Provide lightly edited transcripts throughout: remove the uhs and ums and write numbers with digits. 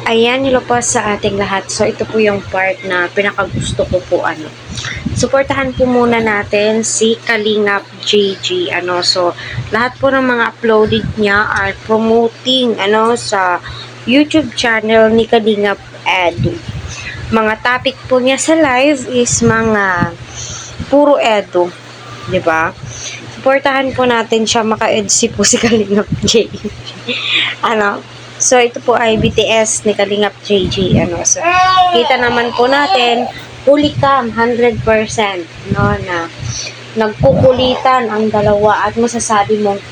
Ayan, hello po sa ating lahat. So, ito po yung part na pinakagusto ko po, suportahan po muna natin si Kalingap JG, So, lahat po ng mga uploaded niya are promoting, sa YouTube channel ni Kalingap Edu. Mga topic po niya sa live is mga puro Edu, di ba? Suportahan po natin siya, maka-EDC po si Kalingap JG. So, ito po ay BTS ni Kalingap JG. So, kita naman po natin, fully cam, 100%, na nagkukulitan ang dalawa at masasabi mong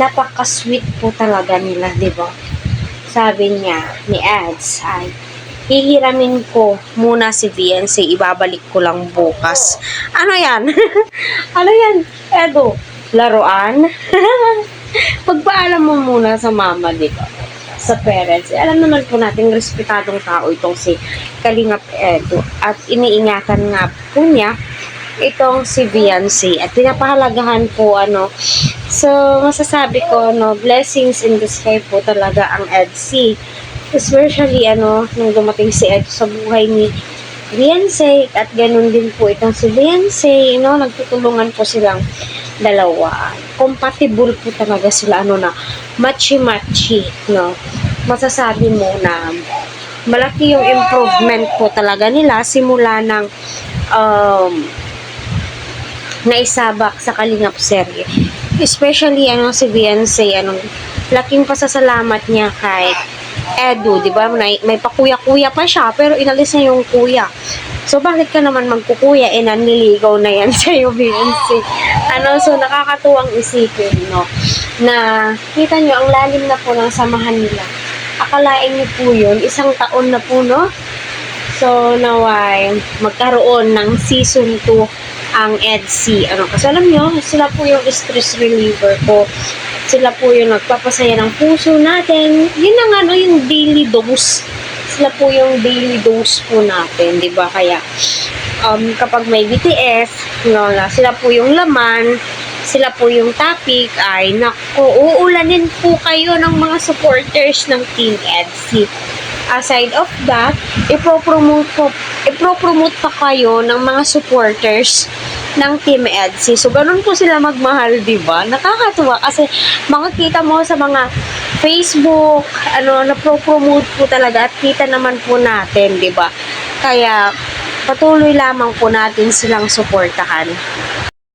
napaka-sweet po talaga nila, di ba? Sabi niya, ni Ads, ay, hihiramin ko muna si VNC, ibabalik ko lang bukas. Ano yan? Ano yan, Edo? Laruan? Pagpaalam mo muna sa mama, di ba? Sa parents. Alam naman po natin, respetadong tao itong si Kalingap Edu. At iniingatan nga po niya itong si Beyonce. At pinapahalagahan po, So, masasabi ko, blessings in the sky po talaga ang EDC. Especially, nung dumating si Edu sa buhay ni Beyonce. At ganun din po itong si Beyonce, nagtutulungan po silang dalawa. Compatible po talaga sila, na matchy-matchy, Masasabi mo na malaki yung improvement po talaga nila simula ng naisabak sa Kalingap serye. Especially, si Beyonce, laking pasasalamat niya kay Edu, di ba? May pakuya-kuya pa siya, pero inalis niya yung kuya. So, bakit ka naman magkukuya? Nanliligaw na yan sa'yo, Beyonce. So, nakakatuwang isipin, na kita nyo, ang lalim na po ng samahan nila. Akalain niyo po yun, 1 taon na po, So, naway, magkaroon ng season 2 ang EDC. Kasi alam nyo, sila po yung stress reliever ko. Sila po yung nagpapasaya ng puso natin. Yun ang yung daily dose. Sila po yung daily dose po natin, di ba? Kaya, kapag may BTS, sila po yung laman, sila po yung topic, ay, naku, uulanin po kayo ng mga supporters ng Team EDC. Aside of that, ipropromote pa kayo ng mga supporters ng Team EDC. So, ganun po sila magmahal, diba? Nakakatuwa kasi makikita mo sa mga Facebook, napropromote po talaga at kita naman po natin, diba? Kaya, patuloy lamang po natin silang suportahan.